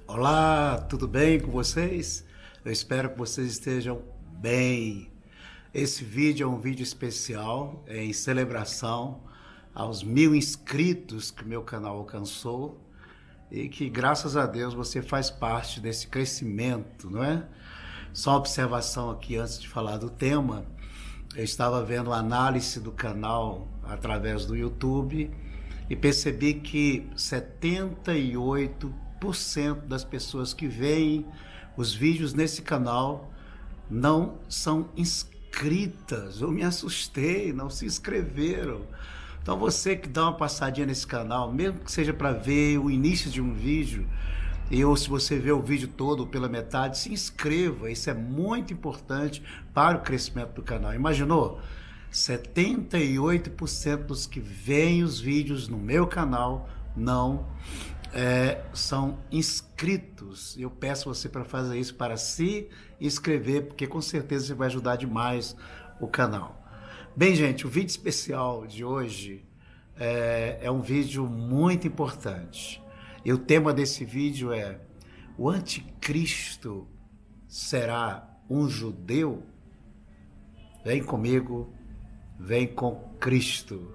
Olá, tudo bem com vocês? Eu espero que vocês estejam bem. Esse vídeo é um vídeo especial em celebração aos 1000 inscritos que o meu canal alcançou e que, graças a Deus, você faz parte desse crescimento, não é? Só uma observação aqui antes de falar do tema. Eu estava vendo a análise do canal através do YouTube e percebi que 78% das pessoas que veem os vídeos nesse canal não são inscritas. Eu me assustei, não se inscreveram. Então você que dá uma passadinha nesse canal, mesmo que seja para ver o início de um vídeo, ou se você vê o vídeo todo ou pela metade, se inscreva. Isso é muito importante para o crescimento do canal. Imaginou? 78% dos que veem os vídeos no meu canal não são inscritos. Eu peço você para fazer isso, para se inscrever, porque com certeza você vai ajudar demais o canal. Bem, gente, o vídeo especial de hoje é um vídeo muito importante. E o tema desse vídeo é: o anticristo será um judeu? Vem comigo, vem com Cristo.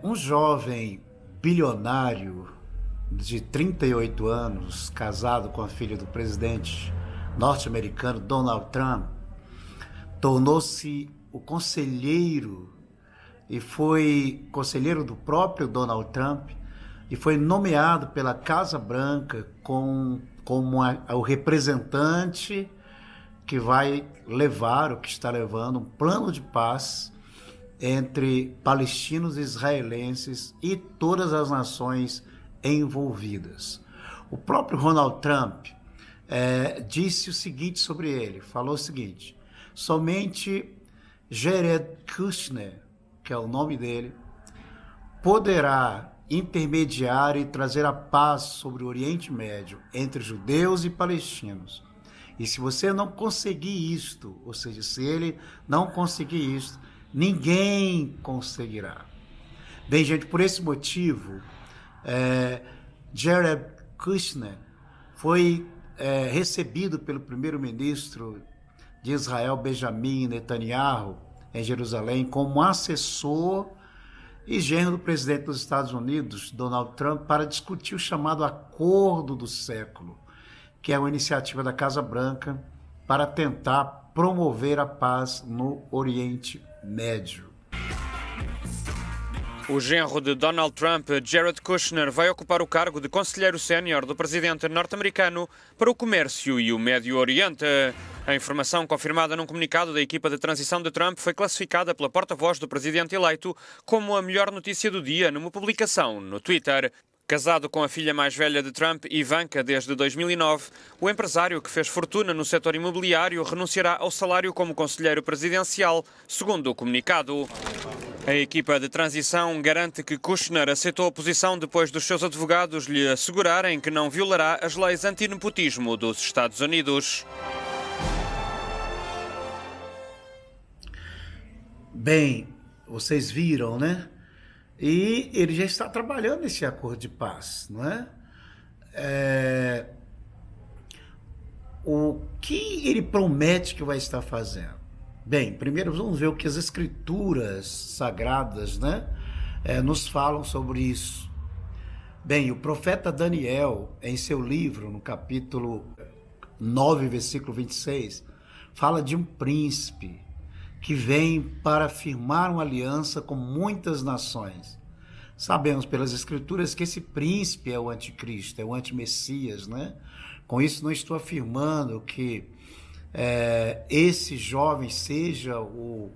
Um jovem bilionário de 38 anos, casado com a filha do presidente norte-americano Donal Trump, tornou-se o conselheiro e foi conselheiro do próprio Donald Trump e foi nomeado pela Casa Branca como o representante que vai levar, o que está levando, um plano de paz entre palestinos e israelenses e todas as nações envolvidas. O próprio Donald Trump disse o seguinte sobre ele, falou o seguinte: somente Jared Kushner, que é o nome dele, poderá intermediar e trazer a paz sobre o Oriente Médio entre judeus e palestinos. E se você não conseguir isto, ou seja, se ele não conseguir isto, ninguém conseguirá. Bem, gente, por esse motivo, Jared Kushner foi recebido pelo primeiro-ministro de Israel, Benjamin Netanyahu, em Jerusalém, como assessor e genro do presidente dos Estados Unidos, Donald Trump, para discutir o chamado Acordo do Século, que é uma iniciativa da Casa Branca para tentar promover a paz no Oriente Médio. O genro de Donald Trump, Jared Kushner, vai ocupar o cargo de conselheiro sénior do presidente norte-americano para o comércio e o Médio Oriente. A informação, confirmada num comunicado da equipa de transição de Trump, foi classificada pela porta-voz do presidente eleito como a melhor notícia do dia numa publicação no Twitter. Casado com a filha mais velha de Trump, Ivanka, desde 2009, o empresário que fez fortuna no setor imobiliário renunciará ao salário como conselheiro presidencial, segundo o comunicado. A equipa de transição garante que Kushner aceitou a posição depois dos seus advogados lhe assegurarem que não violará as leis anti-nepotismo dos Estados Unidos. Bem, vocês viram, né? E ele já está trabalhando nesse acordo de paz, não é? O que ele promete que vai estar fazendo? Bem, primeiro vamos ver o que as escrituras sagradas, né, nos falam sobre isso. Bem, o profeta Daniel, em seu livro, no capítulo 9, versículo 26, fala de um príncipe que vem para firmar uma aliança com muitas nações. Sabemos pelas escrituras que esse príncipe é o anticristo, é o anti-messias, né? Com isso não estou afirmando que esse jovem seja o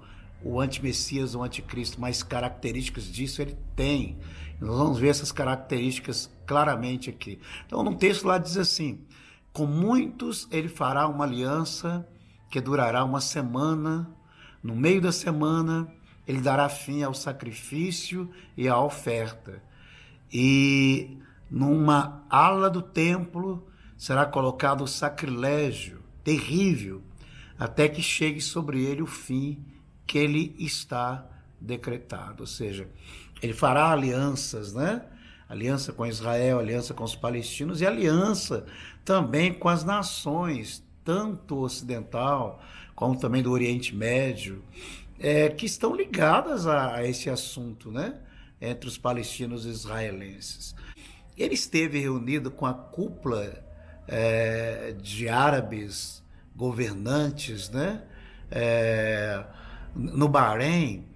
anti-messias ou anticristo, mas características disso ele tem. Nós vamos ver essas características claramente aqui. Então, no texto lá diz assim: com muitos ele fará uma aliança que durará uma semana. No meio da semana, ele dará fim ao sacrifício e à oferta. E numa ala do templo será colocado o sacrilégio terrível, até que chegue sobre ele o fim que ele está decretado. Ou seja, ele fará alianças, né? Aliança com Israel, aliança com os palestinos e aliança também com as nações, tanto ocidental como também do Oriente Médio, que estão ligadas a esse assunto, né? Entre os palestinos e israelenses. Ele esteve reunido com a cúpula de árabes governantes, né? No Bahrein,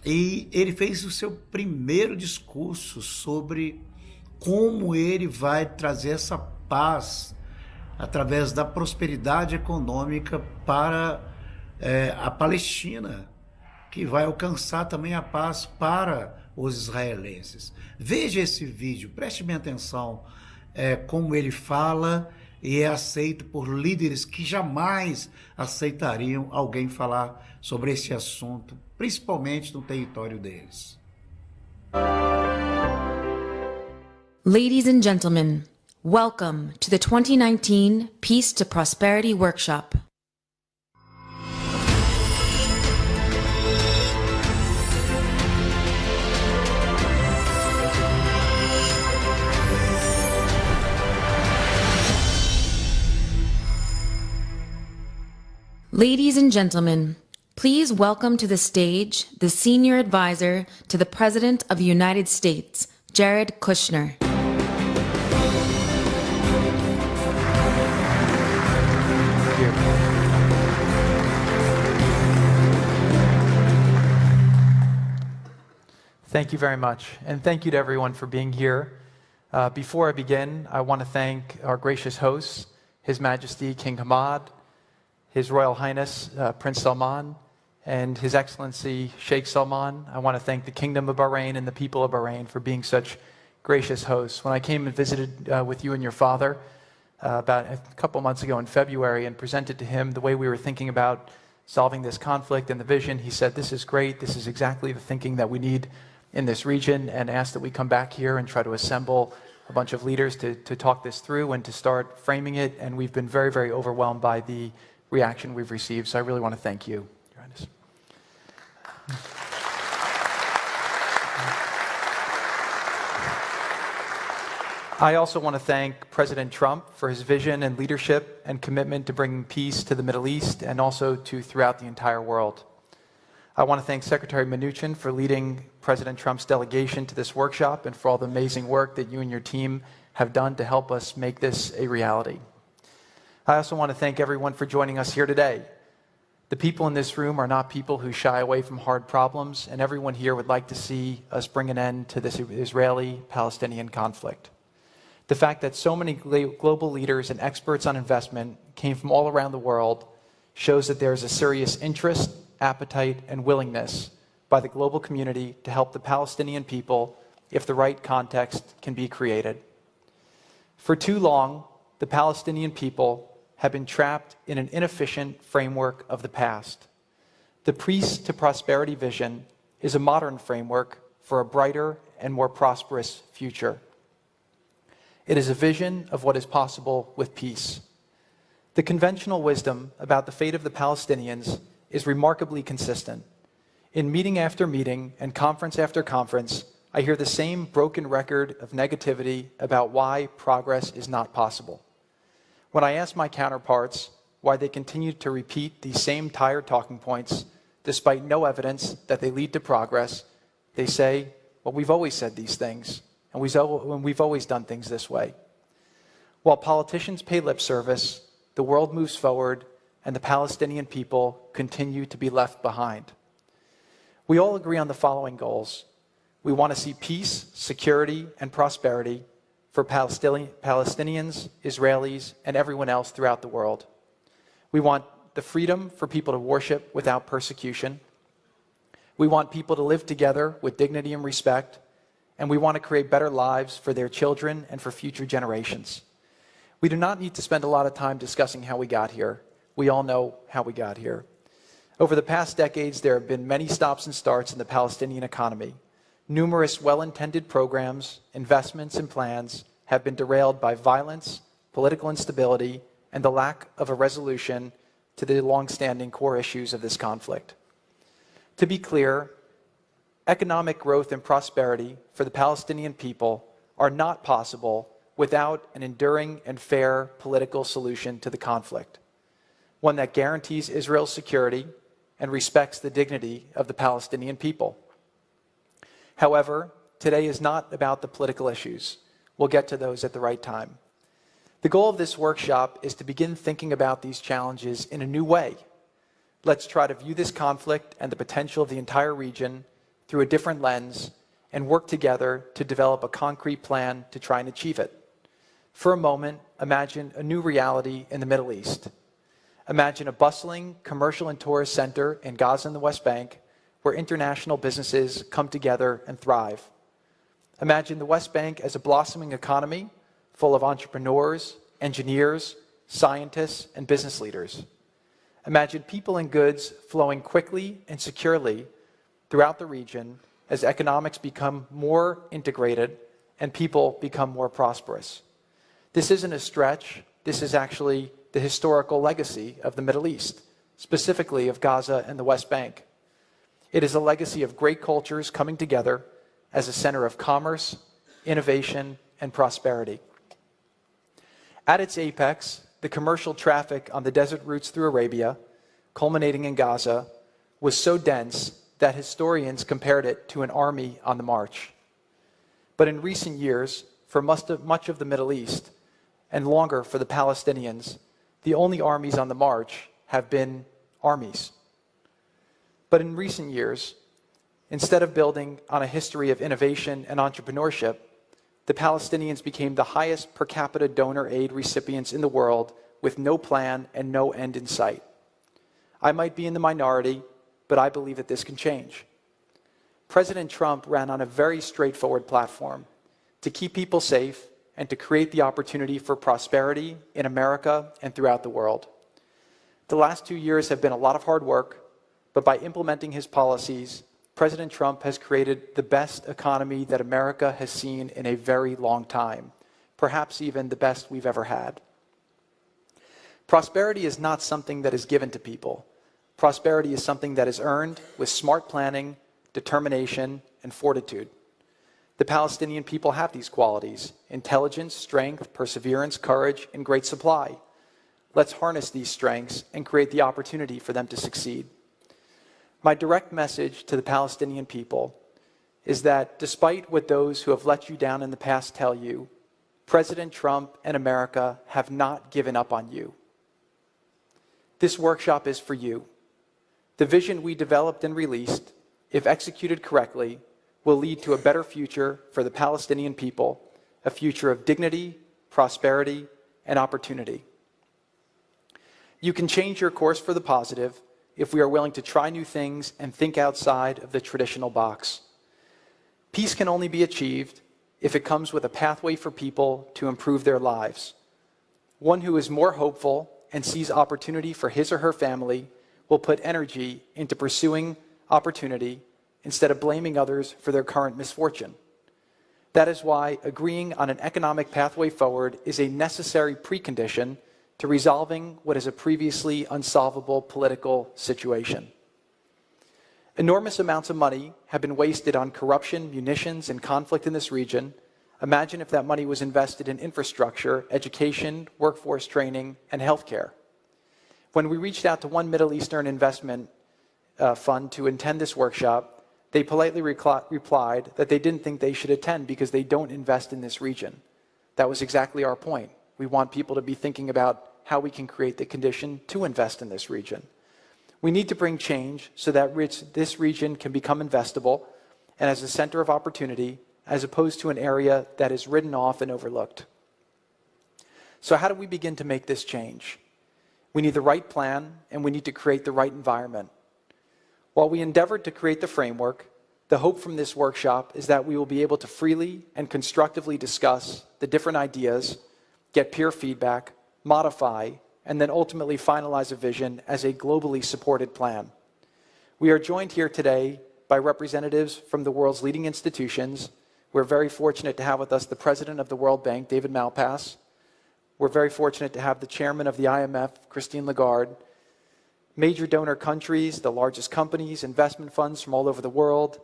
e ele fez o seu primeiro discurso sobre como ele vai trazer essa paz através da prosperidade econômica para a Palestina, que vai alcançar também a paz para os israelenses. Veja esse vídeo, preste bem atenção como ele fala e é aceito por líderes que jamais aceitariam alguém falar sobre esse assunto, principalmente no território deles. Ladies and gentlemen, welcome to the 2019 Peace to Prosperity Workshop. Ladies and gentlemen, please welcome to the stage the Senior Advisor to the President of the United States, Jared Kushner. Thank you very much, and thank you to everyone for being here. Before I begin, I want to thank our gracious hosts, His Majesty King Hamad, His Royal Highness Prince Salman, and His Excellency Sheikh Salman. I want to thank the Kingdom of Bahrain and the people of Bahrain for being such gracious hosts. When I came and visited with you and your father about a couple months ago in February and presented to him the way we were thinking about solving this conflict and the vision, he said, "This is great, this is exactly the thinking that we need in this region," and asked that we come back here and try to assemble a bunch of leaders to talk this through and to start framing it. And we've been very, very overwhelmed by the reaction we've received. So I really want to thank you, Your Highness. I also want to thank President Trump for his vision and leadership and commitment to bringing peace to the Middle East and also to throughout the entire world. I want to thank Secretary Mnuchin for leading President Trump's delegation to this workshop and for all the amazing work that you and your team have done to help us make this a reality. I also want to thank everyone for joining us here today. The people in this room are not people who shy away from hard problems, and everyone here would like to see us bring an end to this Israeli-Palestinian conflict. The fact that so many global leaders and experts on investment came from all around the world shows that there is a serious interest, appetite, and willingness by the global community to help the Palestinian people if the right context can be created. For too long, the Palestinian people have been trapped in an inefficient framework of the past. The Peace to Prosperity vision is a modern framework for a brighter and more prosperous future. It is a vision of what is possible with peace. The conventional wisdom about the fate of the Palestinians is remarkably consistent. In meeting after meeting and conference after conference, I hear the same broken record of negativity about why progress is not possible. When I ask my counterparts why they continue to repeat these same tired talking points, despite no evidence that they lead to progress, they say, "Well, we've always said these things, and we've always done things this way." While politicians pay lip service, the world moves forward, and the Palestinian people continue to be left behind. We all agree on the following goals. We want to see peace, security, and prosperity for Palestinians, Israelis, and everyone else throughout the world. We want the freedom for people to worship without persecution. We want people to live together with dignity and respect, and we want to create better lives for their children and for future generations. We do not need to spend a lot of time discussing how we got here. We all know how we got here. Over the past decades, there have been many stops and starts in the Palestinian economy. Numerous well-intended programs, investments, and plans have been derailed by violence, political instability, and the lack of a resolution to the long-standing core issues of this conflict. To be clear, economic growth and prosperity for the Palestinian people are not possible without an enduring and fair political solution to the conflict, one that guarantees Israel's security and respects the dignity of the Palestinian people. However, today is not about the political issues. We'll get to those at the right time. The goal of this workshop is to begin thinking about these challenges in a new way. Let's try to view this conflict and the potential of the entire region through a different lens and work together to develop a concrete plan to try and achieve it. For a moment, imagine a new reality in the Middle East. Imagine a bustling commercial and tourist center in Gaza and the West Bank where international businesses come together and thrive. Imagine the West Bank as a blossoming economy full of entrepreneurs, engineers, scientists, and business leaders. Imagine people and goods flowing quickly and securely throughout the region as economics become more integrated and people become more prosperous. This isn't a stretch. This is actually the historical legacy of the Middle East, specifically of Gaza and the West Bank. It is a legacy of great cultures coming together as a center of commerce, innovation, and prosperity. At its apex, the commercial traffic on the desert routes through Arabia, culminating in Gaza, was so dense that historians compared it to an army on the march. But in recent years, for much of the Middle East, and longer for the Palestinians, the only armies on the march have been armies. But in recent years, instead of building on a history of innovation and entrepreneurship, the Palestinians became the highest per capita donor aid recipients in the world with no plan and no end in sight. I might be in the minority, but I believe that this can change. President Trump ran on a very straightforward platform to keep people safe and to create the opportunity for prosperity in America and throughout the world. The last 2 years have been a lot of hard work, but by implementing his policies, President Trump has created the best economy that America has seen in a very long time, perhaps even the best we've ever had. Prosperity is not something that is given to people. Prosperity is something that is earned with smart planning, determination, and fortitude. The Palestinian people have these qualities: intelligence, strength, perseverance, courage, and great supply. Let's harness these strengths and create the opportunity for them to succeed. My direct message to the Palestinian people is that despite what those who have let you down in the past tell you, President Trump and America have not given up on you. This workshop is for you. The vision we developed and released, if executed correctly, will lead to a better future for the Palestinian people, a future of dignity, prosperity, and opportunity. You can change your course for the positive if we are willing to try new things and think outside of the traditional box. Peace can only be achieved if it comes with a pathway for people to improve their lives. One who is more hopeful and sees opportunity for his or her family will put energy into pursuing opportunity instead of blaming others for their current misfortune. That is why agreeing on an economic pathway forward is a necessary precondition to resolving what is a previously unsolvable political situation. Enormous amounts of money have been wasted on corruption, munitions, and conflict in this region. Imagine if that money was invested in infrastructure, education, workforce training, and healthcare. When we reached out to one Middle Eastern investment fund to attend this workshop, they politely replied that they didn't think they should attend because they don't invest in this region. That was exactly our point. We want people to be thinking about how we can create the condition to invest in this region. We need to bring change so that this region can become investable and as a center of opportunity, as opposed to an area that is written off and overlooked. So how do we begin to make this change? We need the right plan, and we need to create the right environment. While we endeavored to create the framework, the hope from this workshop is that we will be able to freely and constructively discuss the different ideas, get peer feedback, modify, and then ultimately finalize a vision as a globally supported plan. We are joined here today by representatives from the world's leading institutions. We're very fortunate to have with us the president of the World Bank, David Malpass. We're very fortunate to have the chairman of the IMF, Christine Lagarde. Major donor countries, the largest companies, investment funds from all over the world,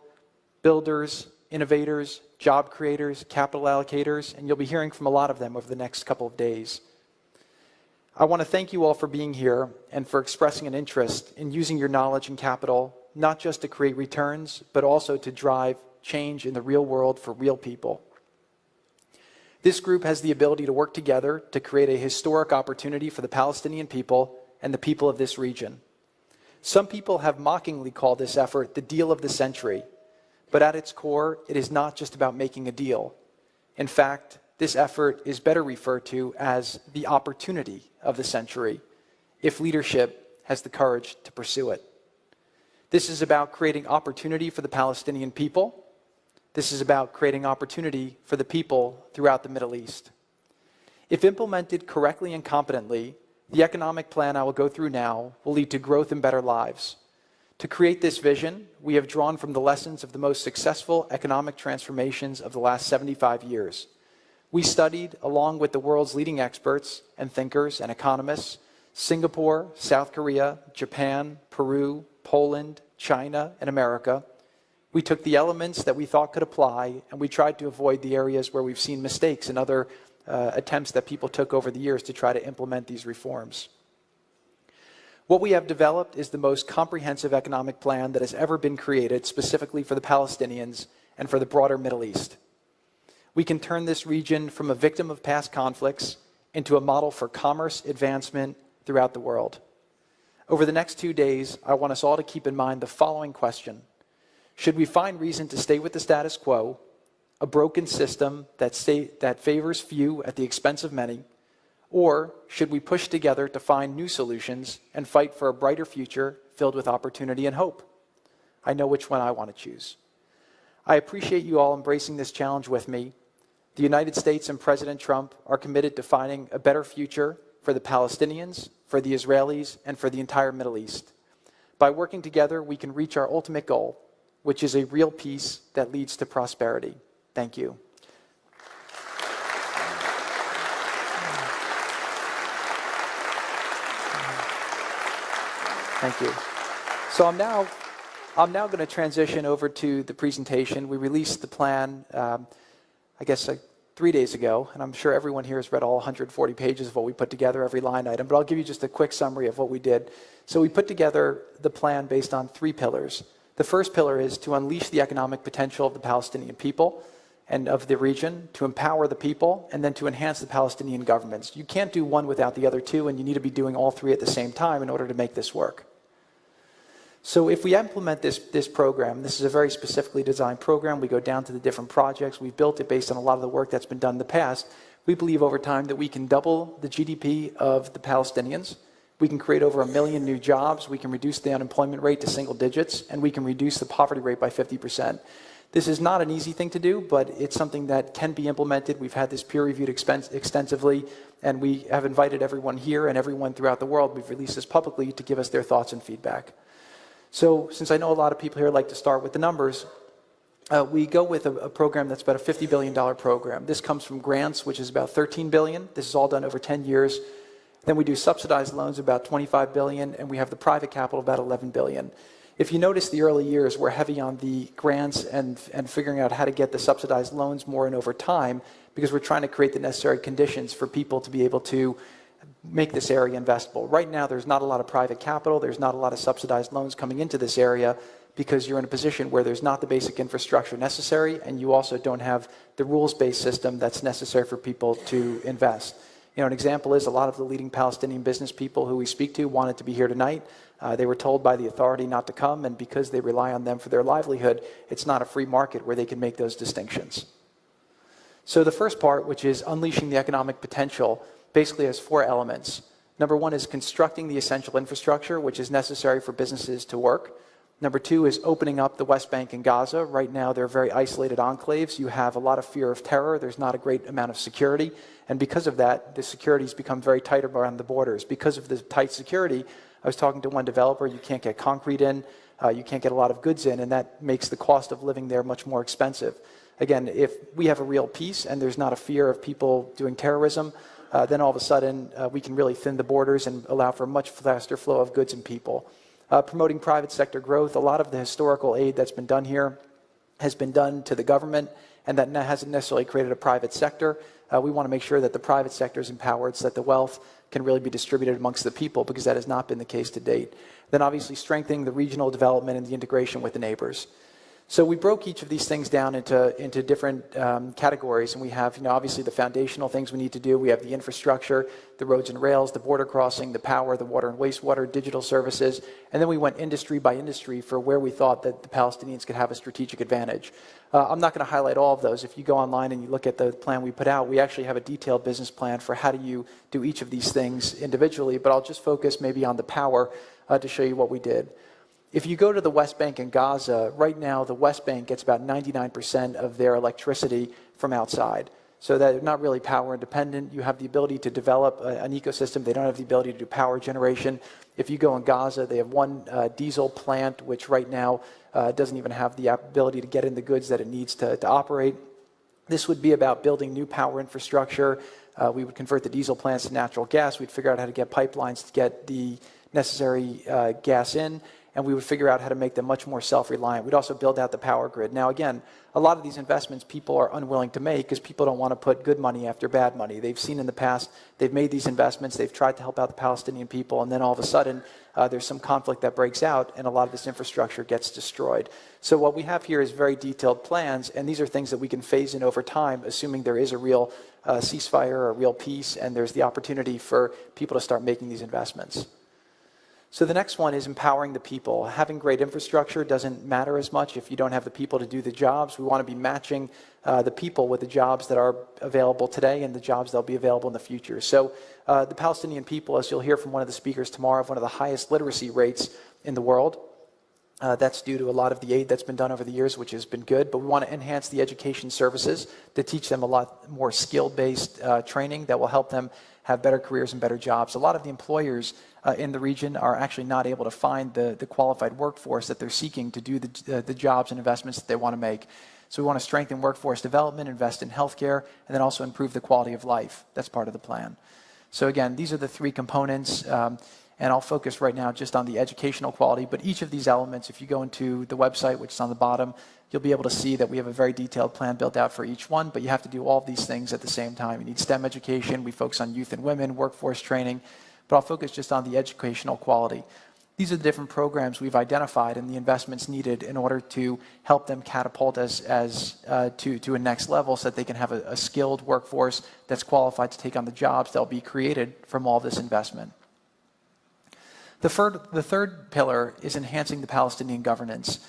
builders, innovators, job creators, capital allocators, and you'll be hearing from a lot of them over the next couple of days. I want to thank you all for being here and for expressing an interest in using your knowledge and capital, not just to create returns, but also to drive change in the real world for real people. This group has the ability to work together to create a historic opportunity for the Palestinian people and the people of this region. Some people have mockingly called this effort the deal of the century, but at its core, it is not just about making a deal. In fact, this effort is better referred to as the opportunity of the century, if leadership has the courage to pursue it. This is about creating opportunity for the Palestinian people. This is about creating opportunity for the people throughout the Middle East. If implemented correctly and competently, the economic plan I will go through now will lead to growth and better lives. To create this vision, we have drawn from the lessons of the most successful economic transformations of the last 75 years. We studied, along with the world's leading experts and thinkers and economists, Singapore, South Korea, Japan, Peru, Poland, China, and America. We took the elements that we thought could apply, and we tried to avoid the areas where we've seen mistakes and other attempts that people took over the years to try to implement these reforms. What we have developed is the most comprehensive economic plan that has ever been created specifically for the Palestinians and for the broader Middle East. We can turn this region from a victim of past conflicts into a model for commerce advancement throughout the world. Over the next 2 days, I want us all to keep in mind the following question. Should we find reason to stay with the status quo, a broken system that favors few at the expense of many, or should we push together to find new solutions and fight for a brighter future filled with opportunity and hope? I know which one I want to choose. I appreciate you all embracing this challenge with me. The United States and President Trump are committed to finding a better future for the Palestinians, for the Israelis, and for the entire Middle East. By working together, we can reach our ultimate goal, which is a real peace that leads to prosperity. Thank you. Thank you. So I'm now going to transition over to the presentation. We released the plan, I guess, 3 days ago, and I'm sure everyone here has read all 140 pages of what we put together, every line item, but I'll give you just a quick summary of what we did. So we put together the plan based on 3 pillars. The first pillar is to unleash the economic potential of the Palestinian people and of the region, to empower the people, and then to enhance the Palestinian governments. You can't do one without the other 2, and you need to be doing all 3 at the same time in order to make this work. So if we implement this program, this is a very specifically designed program. We go down to the different projects. We've built it based on a lot of the work that's been done in the past. We believe over time that we can double the GDP of the Palestinians. We can create over 1 million new jobs. We can reduce the unemployment rate to single digits, and we can reduce the poverty rate by 50%. This is not an easy thing to do, but it's something that can be implemented. We've had this peer-reviewed extensively, and we have invited everyone here and everyone throughout the world. We've released this publicly to give us their thoughts and feedback. So since I know a lot of people here like to start with the numbers, we go with a program that's about a $50 billion program. This comes from grants, which is about $13 billion. This is all done over 10 years. Then we do subsidized loans, about $25 billion, and we have the private capital, about $11 billion. If you notice, the early years were heavy on the grants and figuring out how to get the subsidized loans more and over time, because we're trying to create the necessary conditions for people to be able to make this area investable. Right now, there's not a lot of private capital. There's not a lot of subsidized loans coming into this area because you're in a position where there's not the basic infrastructure necessary, and you also don't have the rules-based system that's necessary for people to invest. You know, an example is a lot of the leading Palestinian business people who we speak to wanted to be here tonight. They were told by the authority not to come, and because they rely on them for their livelihood, it's not a free market where they can make those distinctions. So the first part, which is unleashing the economic potential, basically has 4 elements. Number 1 is constructing the essential infrastructure, which is necessary for businesses to work. Number 2 is opening up the West Bank and Gaza. Right now, they're very isolated enclaves. You have a lot of fear of terror. There's not a great amount of security. And because of that, the security's become very tight around the borders. Because of the tight security, I was talking to one developer, you can't get concrete in. You can't get a lot of goods in, and that makes the cost of living there much more expensive. Again, if we have a real peace and there's not a fear of people doing terrorism, then all of a sudden we can really thin the borders and allow for a much faster flow of goods and people. Promoting private sector growth, a lot of the historical aid that's been done here has been done to the government, and that hasn't necessarily created a private sector. We want to make sure that the private sector is empowered so that the wealth can really be distributed amongst the people, because that has not been the case to date. Then obviously strengthening the regional development and the integration with the neighbors. So we broke each of these things down into different categories, and we have, obviously the foundational things we need to do. We have the infrastructure, the roads and rails, the border crossing, the power, the water and wastewater, digital services, and then we went industry by industry for where we thought that the Palestinians could have a strategic advantage. I'm not going to highlight all of those. If you go online and you look at the plan we put out, we actually have a detailed business plan for how do you do each of these things individually, but I'll just focus maybe on the power to show you what we did. If you go to the West Bank and Gaza, right now the West Bank gets about 99% of their electricity from outside. So they're not really power independent. You have the ability to develop an ecosystem. They don't have the ability to do power generation. If you go in Gaza, they have one diesel plant, which right now doesn't even have the ability to get in the goods that it needs to operate. This would be about building new power infrastructure. We would convert the diesel plants to natural gas. We'd figure out how to get pipelines to get the necessary gas in, and we would figure out how to make them much more self-reliant. We'd also build out the power grid. Now again, a lot of these investments people are unwilling to make because people don't want to put good money after bad money. They've seen in the past, they've made these investments, they've tried to help out the Palestinian people, and then all of a sudden there's some conflict that breaks out and a lot of this infrastructure gets destroyed. So what we have here is very detailed plans, and these are things that we can phase in over time, assuming there is a real ceasefire or a real peace, and there's the opportunity for people to start making these investments. So the next one is empowering the people. Having great infrastructure doesn't matter as much if you don't have the people to do the jobs. We want to be matching the people with the jobs that are available today and the jobs that will be available in the future. So the Palestinian people, as you'll hear from one of the speakers tomorrow, have one of the highest literacy rates in the world. That's due to a lot of the aid that's been done over the years, which has been good, but we want to enhance the education services to teach them a lot more skill-based training that will help them have better careers and better jobs. A lot of the employers in the region are actually not able to find the qualified workforce that they're seeking to do the jobs and investments that they want to make. So we want to strengthen workforce development, invest in healthcare, and then also improve the quality of life. That's part of the plan. So again, these are the three components, and I'll focus right now just on the educational quality, but each of these elements, if you go into the website, which is on the bottom, you'll be able to see that we have a very detailed plan built out for each one, but you have to do all of these things at the same time. You need STEM education, we focus on youth and women, workforce training, but I'll focus just on the educational quality. These are the different programs we've identified and the investments needed in order to help them catapult to a next level so that they can have a skilled workforce that's qualified to take on the jobs that will be created from all this investment. The third pillar is enhancing the Palestinian governance.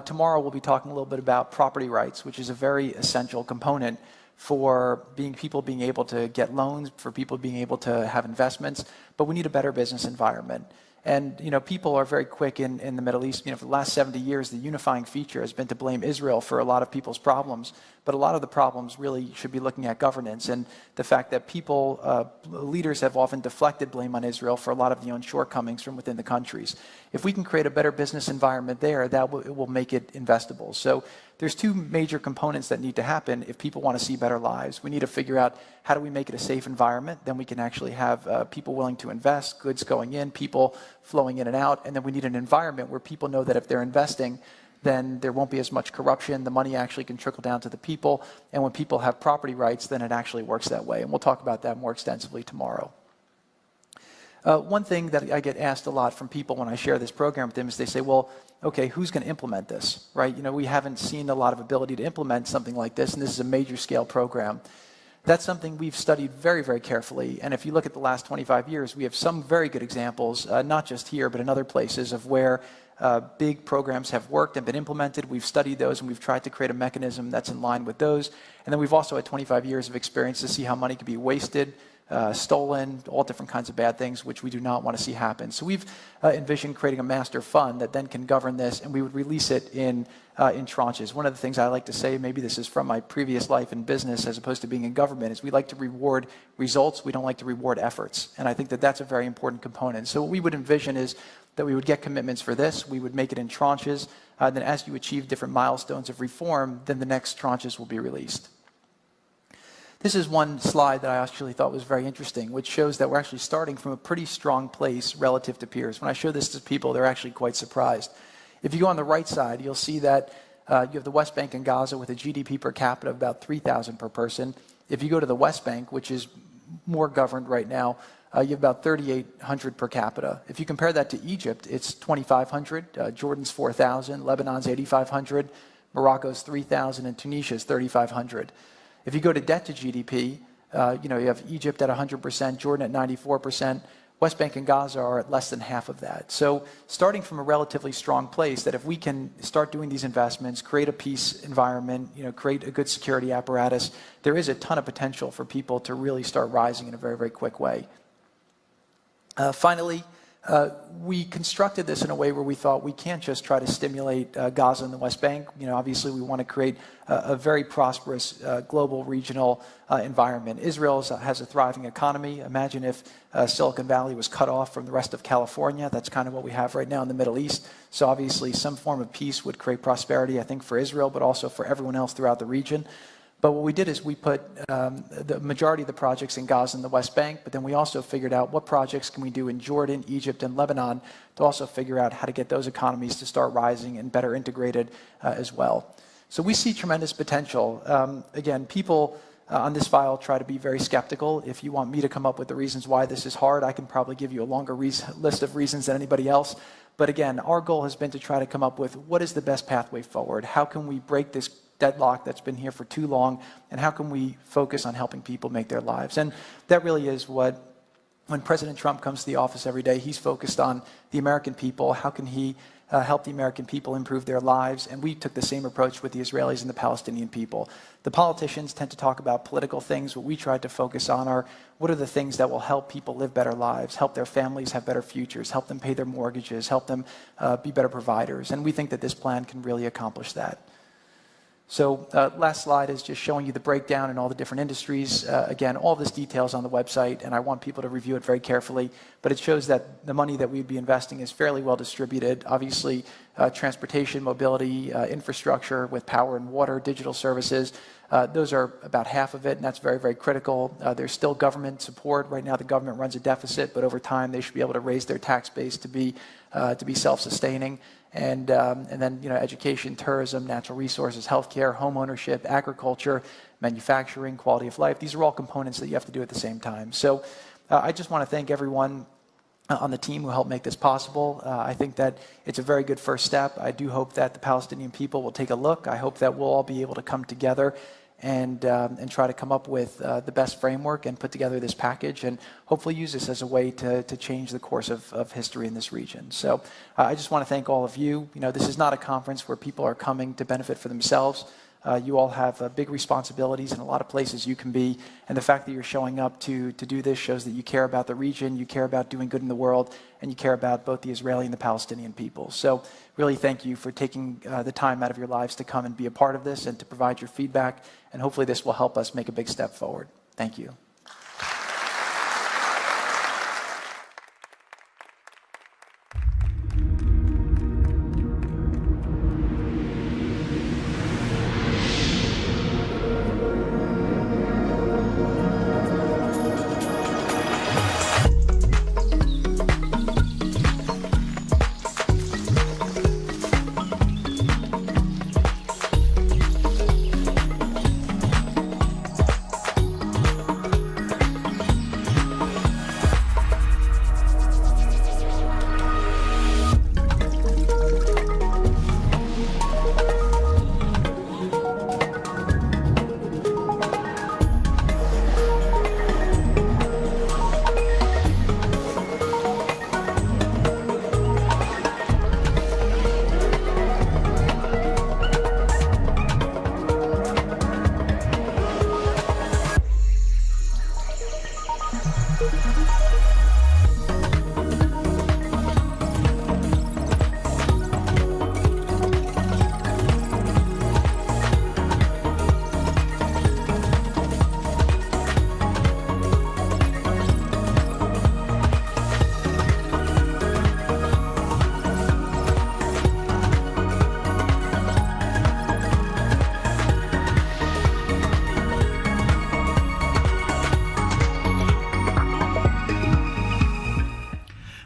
Tomorrow we'll be talking a little bit about property rights, which is a very essential component for people being able to get loans, for people being able to have investments, but we need a better business environment. And people are very quick in the Middle East. For the last 70 years, the unifying feature has been to blame Israel for a lot of people's problems. But a lot of the problems really should be looking at governance and the fact that leaders have often deflected blame on Israel for a lot of the own shortcomings from within the countries. If we can create a better business environment there, it will make it investable. So there's two major components that need to happen if people want to see better lives. We need to figure out how do we make it a safe environment, then we can actually have people willing to invest, goods going in, people flowing in and out, and then we need an environment where people know that if they're investing, then there won't be as much corruption, the money actually can trickle down to the people, and when people have property rights, then it actually works that way, and we'll talk about that more extensively tomorrow. One thing that I get asked a lot from people when I share this program with them is they say, well, okay, who's going to implement this, right? We haven't seen a lot of ability to implement something like this, and this is a major scale program. That's something we've studied very, very carefully, and if you look at the last 25 years, we have some very good examples, not just here, but in other places of where big programs have worked and been implemented. We've studied those, and we've tried to create a mechanism that's in line with those, and then we've also had 25 years of experience to see how money can be wasted, stolen, all different kinds of bad things, which we do not want to see happen. So we've envisioned creating a master fund that then can govern this, and we would release it in tranches. One of the things I like to say, maybe this is from my previous life in business as opposed to being in government, is we like to reward results, we don't like to reward efforts. And I think that that's a very important component. So what we would envision is that we would get commitments for this, we would make it in tranches, then as you achieve different milestones of reform, then the next tranches will be released. This is one slide that I actually thought was very interesting, which shows that we're actually starting from a pretty strong place relative to peers. When I show this to people, they're actually quite surprised. If you go on the right side, you'll see that you have the West Bank and Gaza with a GDP per capita of about $3,000 per person. If you go to the West Bank, which is more governed right now, you have about $3,800 per capita. If you compare that to Egypt, it's $2,500, Jordan's $4,000, Lebanon's $8,500, Morocco's $3,000, and Tunisia's $3,500. If you go to debt to GDP, you have Egypt at 100%, Jordan at 94%, West Bank and Gaza are at less than half of that. So starting from a relatively strong place, that if we can start doing these investments, create a peace environment, create a good security apparatus, there is a ton of potential for people to really start rising in a very, very quick way. Finally, we constructed this in a way where we thought we can't just try to stimulate Gaza and the West Bank. Obviously we want to create a very prosperous global regional environment. Israel has a thriving economy. Imagine if Silicon Valley was cut off from the rest of California. That's kind of what we have right now in the Middle East. So obviously some form of peace would create prosperity, I think, for Israel, but also for everyone else throughout the region. But what we did is we put the majority of the projects in Gaza and the West Bank, but then we also figured out what projects can we do in Jordan, Egypt, and Lebanon to also figure out how to get those economies to start rising and better integrated as well. So we see tremendous potential. Again, people on this file try to be very skeptical. If you want me to come up with the reasons why this is hard, I can probably give you a longer list of reasons than anybody else. But again, our goal has been to try to come up with what is the best pathway forward? How can we break this deadlock that's been here for too long, and how can we focus on helping people make their lives? And that really is what, when President Trump comes to the office every day, he's focused on the American people. How can he help the American people improve their lives? And we took the same approach with the Israelis and the Palestinian people. The politicians tend to talk about political things. What we tried to focus on are what are the things that will help people live better lives, help their families have better futures, help them pay their mortgages, help them be better providers. And we think that this plan can really accomplish that. So last slide is just showing you the breakdown in all the different industries. Again, all this details on the website, and I want people to review it very carefully. But it shows that the money that we'd be investing is fairly well distributed. Obviously, transportation, mobility, infrastructure with power and water, digital services, those are about half of it, and that's very, very critical. There's still government support. Right now, the government runs a deficit, but over time, they should be able to raise their tax base to be self-sustaining. And then education, tourism, natural resources, healthcare, home ownership, agriculture, manufacturing, quality of life. These are all components that you have to do at the same time. So I just want to thank everyone on the team who helped make this possible. I think that it's a very good first step. I do hope that the Palestinian people will take a look. I hope that we'll all be able to come together and try to come up with the best framework and put together this package and hopefully use this as a way to change the course of history in this region. So I just want to thank all of you. This is not a conference where people are coming to benefit for themselves. You all have big responsibilities in a lot of places you can be, and the fact that you're showing up to do this shows that you care about the region, you care about doing good in the world, and you care about both the Israeli and the Palestinian people. So really thank you for taking the time out of your lives to come and be a part of this and to provide your feedback, and hopefully this will help us make a big step forward. Thank you.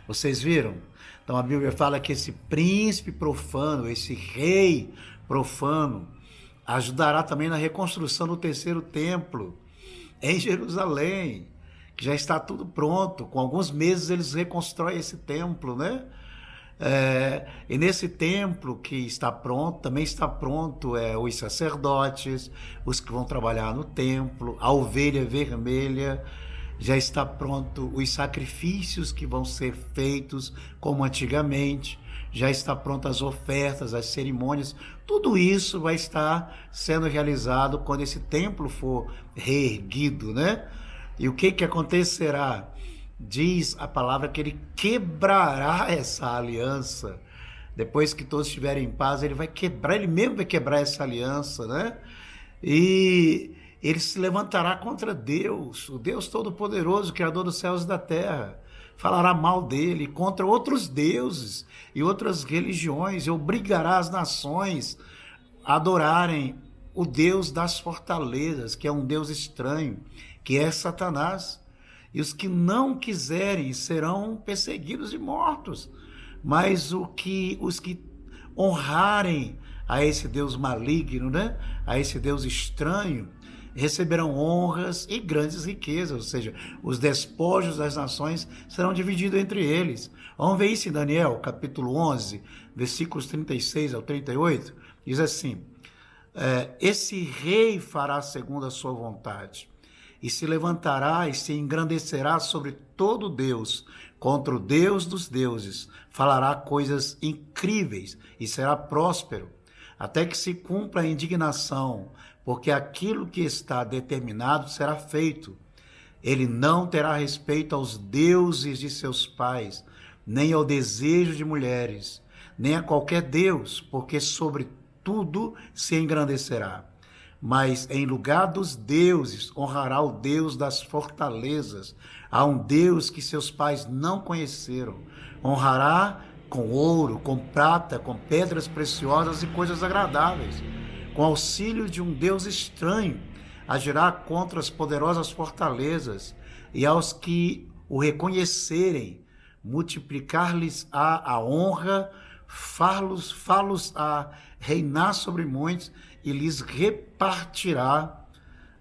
Vocês viram? Então a Bíblia fala que esse príncipe profano, esse rei profano, ajudará também na reconstrução do terceiro templo em Jerusalém, que já está tudo pronto. Com alguns meses eles reconstroem esse templo, né? E nesse templo que está pronto, também está pronto os sacerdotes, os que vão trabalhar no templo, a ovelha vermelha. Já está pronto os sacrifícios que vão ser feitos como antigamente, já está pronto as ofertas, as cerimônias, tudo isso vai estar sendo realizado quando esse templo for reerguido, né? E o que acontecerá? Diz a palavra que ele quebrará essa aliança. Depois que todos estiverem em paz, ele vai quebrar, ele mesmo vai quebrar essa aliança, né? E ele se levantará contra Deus, o Deus Todo-Poderoso, Criador dos céus e da terra. Falará mal dele, contra outros deuses e outras religiões, e obrigará as nações a adorarem o Deus das fortalezas, que é um Deus estranho, que é Satanás. E os que não quiserem serão perseguidos e mortos. Mas os que honrarem a esse Deus maligno, né? A esse Deus estranho, receberão honras e grandes riquezas, ou seja, os despojos das nações serão divididos entre eles. Vamos ver isso em Daniel, capítulo 11, versículos 36 ao 38, diz assim: esse rei fará segundo a sua vontade, e se levantará e se engrandecerá sobre todo Deus, contra o Deus dos deuses, falará coisas incríveis e será próspero, até que se cumpra a indignação, porque aquilo que está determinado será feito. Ele não terá respeito aos deuses de seus pais, nem ao desejo de mulheres, nem a qualquer deus, porque sobre tudo se engrandecerá. Mas em lugar dos deuses, honrará o Deus das fortalezas, a um Deus que seus pais não conheceram. Honrará com ouro, com prata, com pedras preciosas e coisas agradáveis. Com auxílio de um Deus estranho, agirá contra as poderosas fortalezas, e aos que o reconhecerem, multiplicar-lhes a honra, fá-los a reinar sobre muitos, e lhes repartirá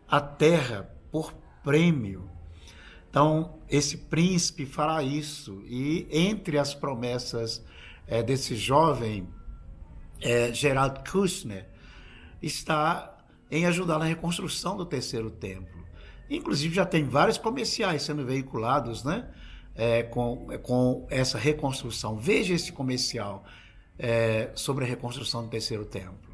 a terra por prêmio. Então, esse príncipe fará isso, e entre as promessas desse jovem, Jared Kushner, está em ajudar na reconstrução do terceiro templo. Inclusive, já tem vários comerciais sendo veiculados, né, com essa reconstrução. Veja esse comercial sobre a reconstrução do terceiro templo.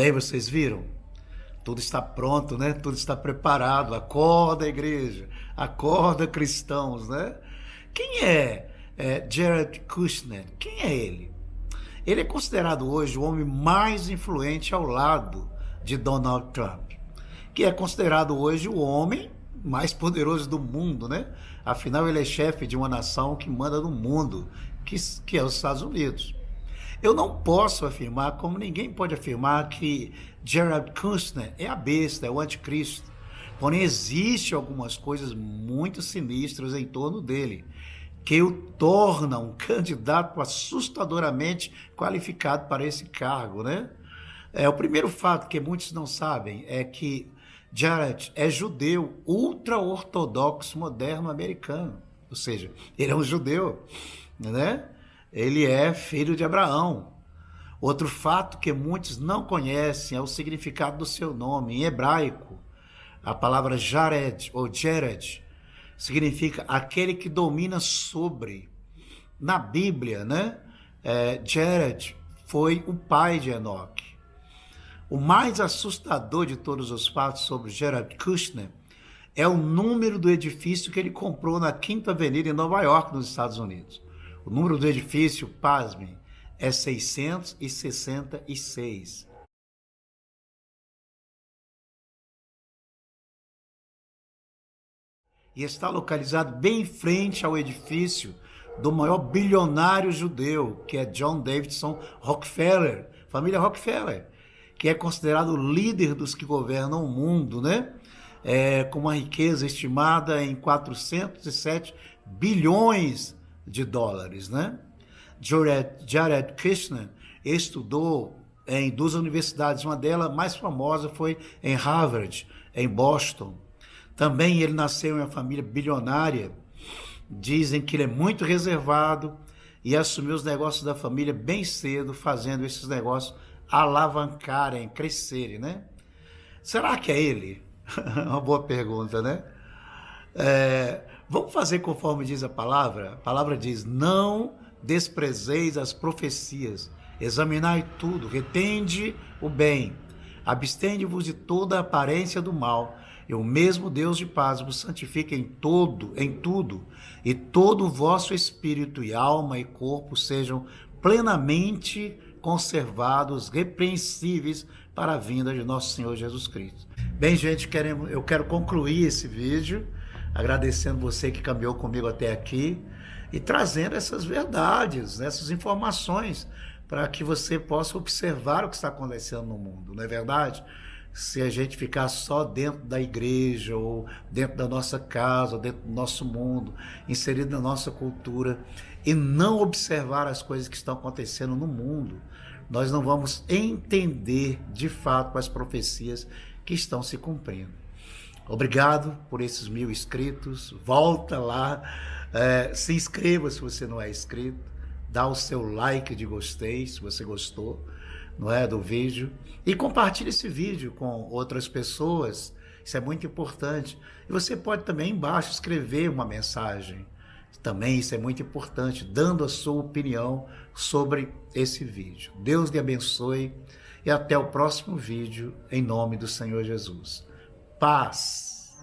aí, vocês viram? Tudo está pronto, né? Tudo está preparado. Acorda, igreja. Acorda, cristãos, né? Quem é Jared Kushner? Quem é ele? Ele é considerado hoje o homem mais influente ao lado de Donald Trump, que é considerado hoje o homem mais poderoso do mundo, né? Afinal, ele é chefe de uma nação que manda no mundo, que é os Estados Unidos. Eu não posso afirmar, como ninguém pode afirmar, que Jared Kushner é a besta, é o anticristo. Porém, existem algumas coisas muito sinistras em torno dele, que o tornam um candidato assustadoramente qualificado para esse cargo, né? O primeiro fato que muitos não sabem é que Jared é judeu ultra-ortodoxo moderno americano, ou seja, ele é um judeu, né? Ele é filho de Abraão. Outro fato que muitos não conhecem é o significado do seu nome. Em hebraico, a palavra Jared ou Jared significa aquele que domina sobre. Na Bíblia, né? Jared foi o pai de Enoque. O mais assustador de todos os fatos sobre Jared Kushner é o número do edifício que ele comprou na 5ª Avenida em Nova York, nos Estados Unidos. O número do edifício, pasmem, é 666. E está localizado bem em frente ao edifício do maior bilionário judeu, que é John Davidson Rockefeller, família Rockefeller, que é considerado o líder dos que governam o mundo, né? Com uma riqueza estimada em 407 bilhões de dólares, né? Jared Kushner estudou em 2 universidades, uma delas mais famosa foi em Harvard, em Boston. Também ele nasceu em uma família bilionária. Dizem que ele é muito reservado e assumiu os negócios da família bem cedo, fazendo esses negócios alavancarem, crescerem, né? Será que é ele? Uma boa pergunta, né? Vamos fazer conforme diz a palavra? A palavra diz, não desprezeis as profecias, examinai tudo, retende o bem, abstende-vos de toda a aparência do mal, e o mesmo Deus de paz vos santifica em tudo, e todo o vosso espírito e alma e corpo sejam plenamente conservados, repreensíveis para a vinda de nosso Senhor Jesus Cristo. Bem, gente, eu quero concluir esse vídeo agradecendo você que caminhou comigo até aqui e trazendo essas verdades, essas informações, para que você possa observar o que está acontecendo no mundo, não é verdade? Se a gente ficar só dentro da igreja, ou dentro da nossa casa, ou dentro do nosso mundo, inserido na nossa cultura, e não observar as coisas que estão acontecendo no mundo, nós não vamos entender de fato as profecias que estão se cumprindo. Obrigado por esses 1000 inscritos, volta lá, se inscreva se você não é inscrito, dá o seu like de gostei se você gostou, não é, do vídeo, e compartilhe esse vídeo com outras pessoas, isso é muito importante. E você pode também embaixo escrever uma mensagem, também isso é muito importante, dando a sua opinião sobre esse vídeo. Deus lhe abençoe e até o próximo vídeo, em nome do Senhor Jesus. Paz!